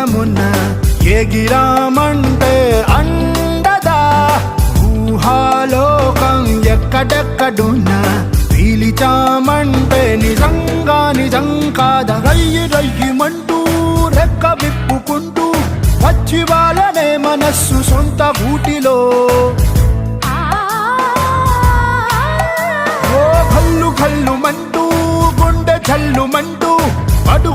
అందమున్న ఎగిరామంటే అండదా ఊహాలోకం ఎక్కడెక్కడున్నా పీలిచామంటే నిజంగా నిజం కాదా రయ్యి రయ్యిమంటూ రెక్క విప్పుకుంటూ వచ్చి వాళ్ళనే మనస్సు సొంత గూటిలో ఓ ఘల్లు ఘల్లు మంటూ గుండె జల్లు మంటూ